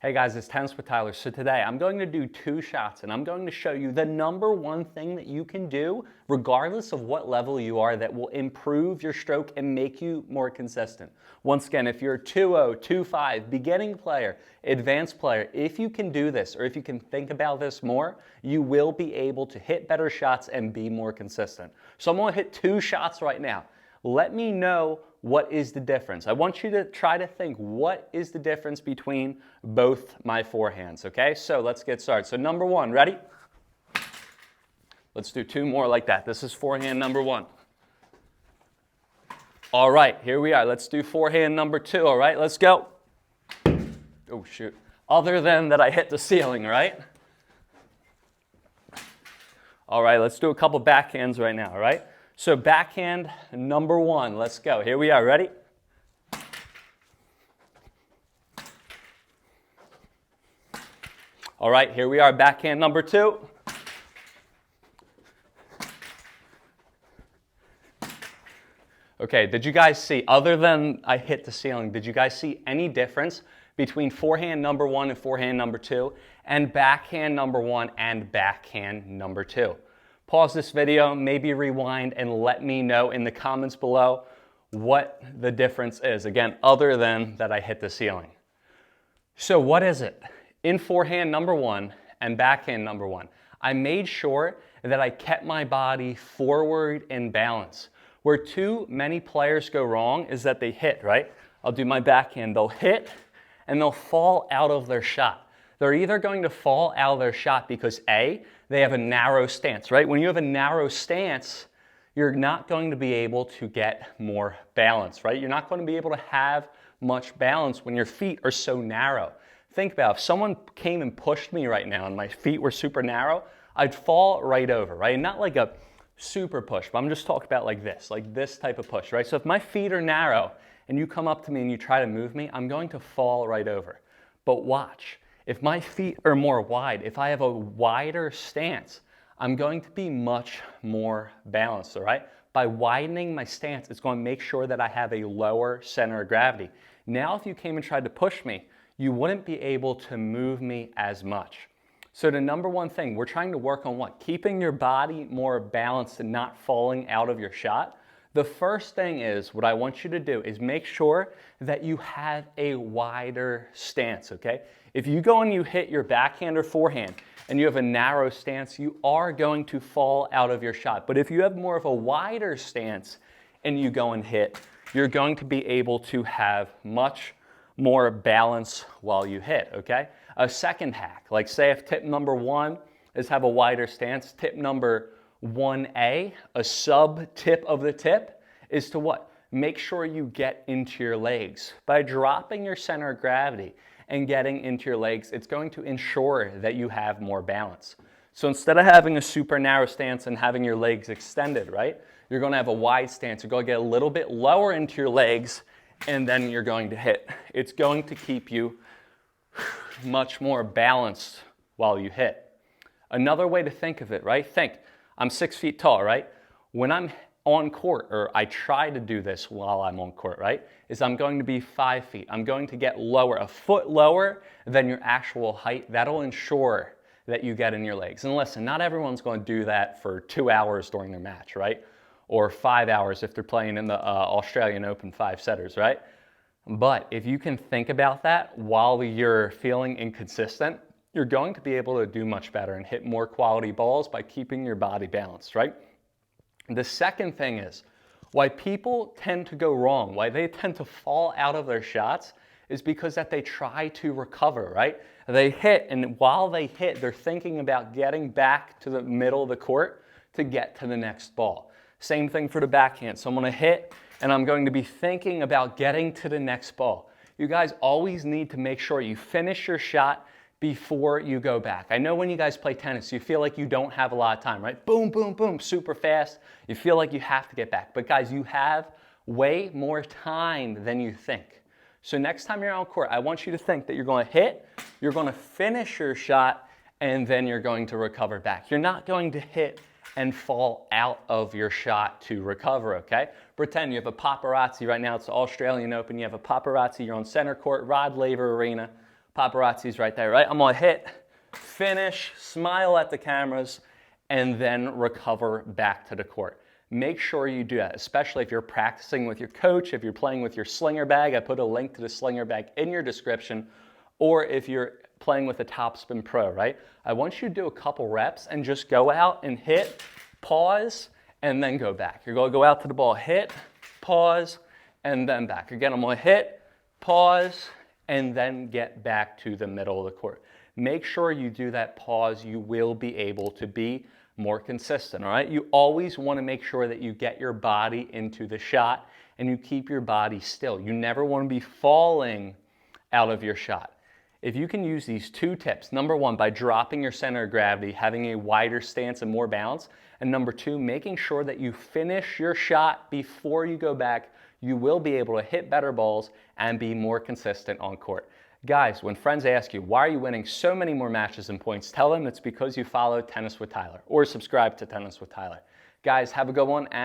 Hey guys, it's Tennis with Tyler. So today I'm going to do 2 shots and I'm going to show you the number one thing that you can do regardless of what level you are that will improve your stroke and make you more consistent. Once again, if you're a 2.0, 2.5, beginning player, advanced player, if you can do this or if you can think about this more, you will be able to hit better shots and be more consistent. So I'm going to hit 2 shots right now. Let me know what is the difference. I want you to try to think what is the difference between both my forehands, okay? So let's get started. So number 1, ready? Let's do 2 more like that. This is forehand number 1. All right, here we are. Let's do forehand number 2, all right? Let's go. Oh, shoot. Other than that I hit the ceiling, right? All right, let's do a couple backhands right now, all right? So backhand number 1, let's go. Here we are, ready? All right, here we are, backhand number 2. Okay, did you guys see, other than I hit the ceiling, did you guys see any difference between forehand number 1 and forehand number 2 and backhand number 1 and backhand number 2? Pause this video, maybe rewind, and let me know in the comments below what the difference is, again, other than that I hit the ceiling. So what is it? In forehand number 1 and backhand number 1, I made sure that I kept my body forward in balance. Where too many players go wrong is that they hit, right? I'll do my backhand, they'll hit and they'll fall out of their shot. They're either going to fall out of their shot because A, they have a narrow stance, right? When you have a narrow stance, you're not going to be able to get more balance, right? You're not going to be able to have much balance when your feet are so narrow. Think about if someone came and pushed me right now and my feet were super narrow, I'd fall right over, right? Not like a super push, but I'm just talking about like this type of push, right? So if my feet are narrow and you come up to me and you try to move me, I'm going to fall right over. But watch. If my feet are more wide, if I have a wider stance, I'm going to be much more balanced, all right? By widening my stance, it's going to make sure that I have a lower center of gravity. Now, if you came and tried to push me, you wouldn't be able to move me as much. So the number one thing, we're trying to work on what? Keeping your body more balanced and not falling out of your shot. The first thing is, what I want you to do is make sure that you have a wider stance, okay? If you go and you hit your backhand or forehand and you have a narrow stance, you are going to fall out of your shot. But if you have more of a wider stance and you go and hit, you're going to be able to have much more balance while you hit, okay? A second hack, like say if tip number 1 is have a wider stance, tip number 1A, a sub tip of the tip, is to what? Make sure you get into your legs. By dropping your center of gravity and getting into your legs, it's going to ensure that you have more balance. So instead of having a super narrow stance and having your legs extended, right? You're going to have a wide stance. You're going to get a little bit lower into your legs and then you're going to hit. It's going to keep you much more balanced while you hit. Another way to think of it, right? Think, I'm 6 feet tall, right? When I'm on court, or I try to do this while I'm on court, right? Is I'm going to be 5 feet. I'm going to get lower, a foot lower than your actual height. That'll ensure that you get in your legs. And listen, not everyone's going to do that for 2 hours during their match, right? Or 5 hours if they're playing in the Australian Open 5-setters, right? But if you can think about that while you're feeling inconsistent, you're going to be able to do much better and hit more quality balls by keeping your body balanced, right? The second thing is why people tend to go wrong, why they tend to fall out of their shots is because that they try to recover, right? They hit, and while they hit, they're thinking about getting back to the middle of the court to get to the next ball. Same thing for the backhand. So I'm going to hit, and I'm going to be thinking about getting to the next ball. You guys always need to make sure you finish your shot before you go back. I know when you guys play tennis, you feel like you don't have a lot of time, right? Boom, boom, boom, super fast. You feel like you have to get back. But guys, you have way more time than you think. So next time you're on court, I want you to think that you're going to hit, you're going to finish your shot, and then you're going to recover back. You're not going to hit and fall out of your shot to recover, okay? Pretend you have a paparazzi right now. It's the Australian Open. You have a paparazzi. You're on center court, Rod Laver Arena. Paparazzi's right there, right? I'm gonna hit, finish, smile at the cameras, and then recover back to the court. Make sure you do that, especially if you're practicing with your coach, if you're playing with your slinger bag. I put a link to the slinger bag in your description, or if you're playing with a Topspin Pro, right? I want you to do a couple reps and just go out and hit, pause, and then go back. You're gonna go out to the ball, hit, pause, and then back. Again, I'm gonna hit, pause, and then get back to the middle of the court. Make sure you do that pause. You will be able to be more consistent, all right? You always wanna make sure that you get your body into the shot and you keep your body still. You never wanna be falling out of your shot. If you can use these 2 tips, number 1, by dropping your center of gravity, having a wider stance and more balance, and number 2, making sure that you finish your shot before you go back, you will be able to hit better balls and be more consistent on court. Guys, when friends ask you, why are you winning so many more matches and points, tell them it's because you follow Tennis with Tyler or subscribe to Tennis with Tyler. Guys, have a good one.